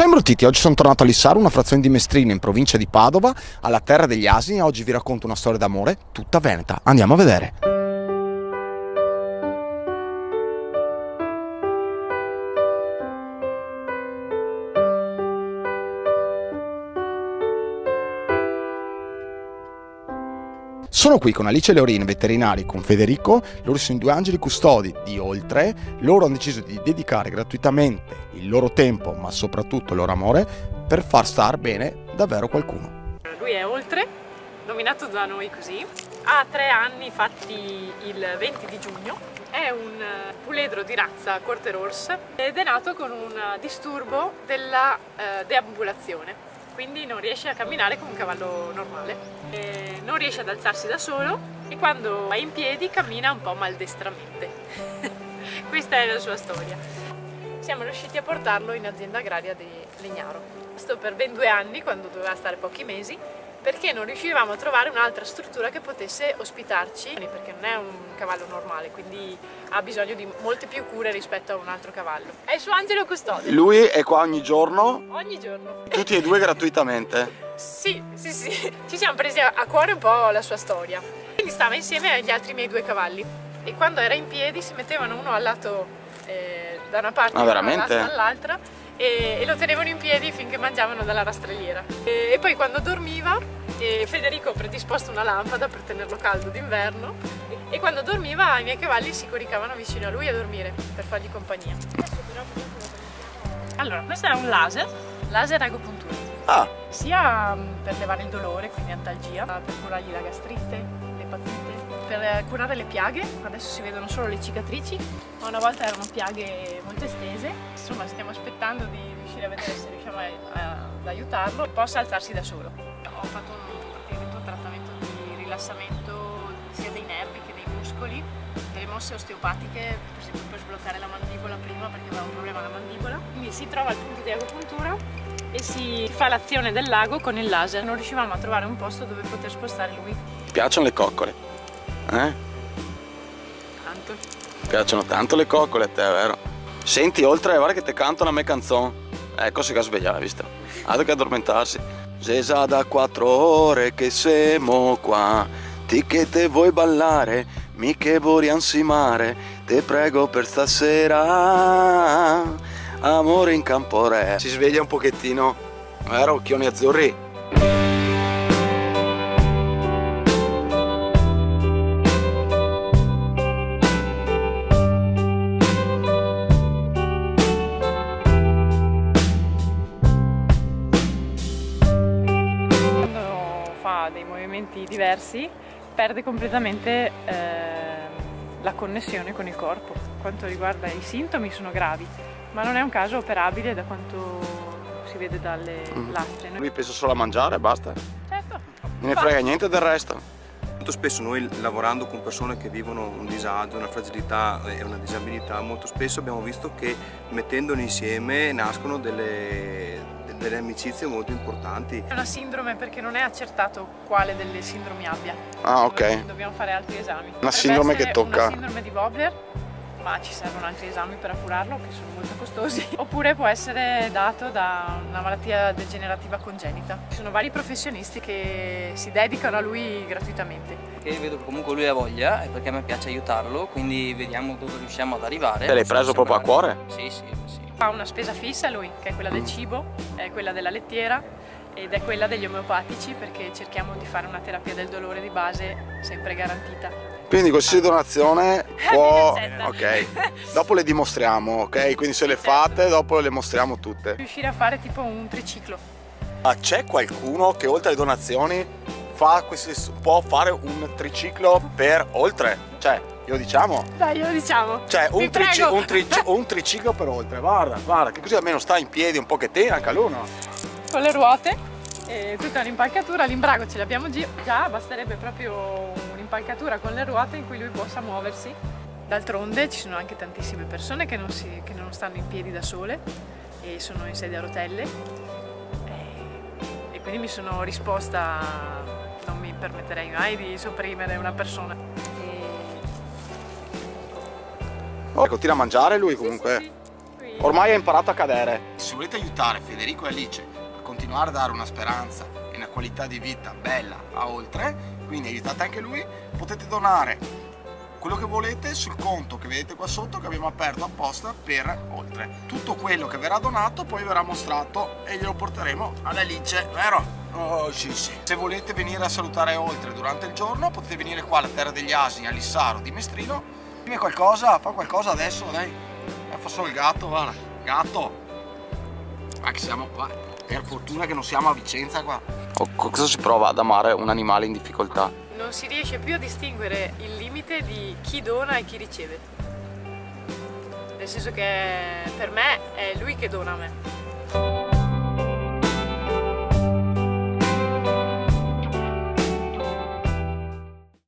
Ciao imbruttiti, oggi sono tornato a Lissaro, una frazione di Mestrina in provincia di Padova, alla terra degli asini, e oggi vi racconto una storia d'amore tutta veneta. Andiamo a vedere. Sono qui con Alice e Leorin, veterinari, con Federico. Loro sono i due angeli custodi di Oltre. Loro hanno deciso di dedicare gratuitamente il loro tempo, ma soprattutto il loro amore, per far star bene davvero qualcuno. Lui è Oltre, nominato da noi così. Ha 3 anni fatti il 20 di giugno. È un puledro di razza Quarter Horse ed è nato con un disturbo della deambulazione. Quindi non riesce a camminare come un cavallo normale, non riesce ad alzarsi da solo e quando è in piedi cammina un po' maldestramente. Questa è la sua storia. Siamo riusciti a portarlo in azienda agraria di Legnaro. Questo per ben 2 anni, quando doveva stare pochi mesi, perché non riuscivamo a trovare un'altra struttura che potesse ospitarci, perché non è un cavallo normale, quindi ha bisogno di molte più cure rispetto a un altro cavallo. È il suo angelo custode. Lui è qua ogni giorno? Ogni giorno. Tutti e due gratuitamente? Sì. Ci siamo presi a cuore un po' la sua storia. Quindi stava insieme agli altri miei 2 cavalli e quando era in piedi si mettevano uno al lato da una parte e uno dall'altra e lo tenevano in piedi finché mangiavano dalla rastrelliera. E poi quando dormiva Federico ha predisposto una lampada per tenerlo caldo d'inverno e quando dormiva i miei cavalli si coricavano vicino a lui a dormire per fargli compagnia. Allora, questo è un laser agopuntura. Sia per levare il dolore, quindi antalgia, per curargli la gastrite, l'epatite, per curare le piaghe. Adesso si vedono solo le cicatrici, ma una volta erano piaghe molto estese. Insomma, stiamo aspettando di riuscire a vedere se riusciamo ad aiutarlo e possa alzarsi da solo. Ho fatto praticamente un trattamento di rilassamento sia dei nervi che dei muscoli, delle mosse osteopatiche, per esempio per sbloccare la mandibola prima perché aveva un problema alla mandibola. Quindi si trova il punto di agopuntura e si fa l'azione del lago con il laser. Non riuscivamo a trovare un posto dove poter spostare lui. Ti piacciono le coccole? Tanto. Ti piacciono tanto le coccole a te, vero? Senti, Oltre, guarda che te cantano a me canzone. Ecco, si che svegliare, visto? Ha che addormentarsi. Se già da 4 ore che siamo qua, ti che te vuoi ballare, mi che vuoi ansimare, te prego per stasera, amore in campo re. Si sveglia un pochettino, vero? Occhioni azzurri. Dei movimenti diversi perde completamente la connessione con il corpo. Quanto riguarda i sintomi sono gravi, ma non è un caso operabile da quanto si vede dalle lastre. Lui pensa solo a mangiare e basta. Certo. Non ne frega niente del resto. Molto spesso noi, lavorando con persone che vivono un disagio, una fragilità e una disabilità, molto spesso abbiamo visto che mettendoli insieme nascono delle amicizie molto importanti. È una sindrome perché non è accertato quale delle sindromi abbia. Ok. Dobbiamo fare altri esami. Una sindrome che tocca. Una sindrome di Vobler, ma ci servono altri esami per appurarlo che sono molto costosi. Oppure può essere dato da una malattia degenerativa congenita. Ci sono vari professionisti che si dedicano a lui gratuitamente. Che vedo che comunque lui ha voglia e perché a me piace aiutarlo, quindi vediamo dove riusciamo ad arrivare. Te l'hai preso proprio a cuore? Sì. Ha una spesa fissa lui, che è quella del cibo, è quella della lettiera ed è quella degli omeopatici, perché cerchiamo di fare una terapia del dolore di base sempre garantita. Quindi qualsiasi donazione può... Ok. Dopo le dimostriamo, ok? Quindi se le fate, dopo le mostriamo tutte. Riuscire a fare tipo un triciclo. Ma c'è qualcuno che oltre alle donazioni può fare un triciclo per Oltre? Cioè, glielo diciamo? Dai, glielo diciamo. Cioè, un triciclo per Oltre, guarda, che così almeno sta in piedi un pochettino anche lui, no? Con le ruote e tutta un'impalcatura, l'imbrago ce l'abbiamo già, basterebbe proprio un'impalcatura con le ruote in cui lui possa muoversi. D'altronde ci sono anche tantissime persone che non stanno in piedi da sole e sono in sedia a rotelle e quindi mi sono risposta, non mi permetterei mai di sopprimere una persona. Continua a mangiare lui comunque? Sì. Ormai ha imparato a cadere. Se volete aiutare Federico e Alice a continuare a dare una speranza e una qualità di vita bella a Oltre, quindi aiutate anche lui, potete donare quello che volete sul conto che vedete qua sotto, che abbiamo aperto apposta per Oltre. Tutto quello che verrà donato poi verrà mostrato e glielo porteremo ad Alice, vero? Oh sì sì. Se volete venire a salutare Oltre durante il giorno, potete venire qua alla Terra degli Asini, a Lissaro di Mestrino. Dimmi qualcosa, fa qualcosa adesso, dai. Fa solo il gatto, guarda, gatto. Ma che siamo qua, per fortuna che non siamo a Vicenza qua. Cosa si prova ad amare un animale in difficoltà? Non si riesce più a distinguere il limite di chi dona e chi riceve. Nel senso che per me è lui che dona a me.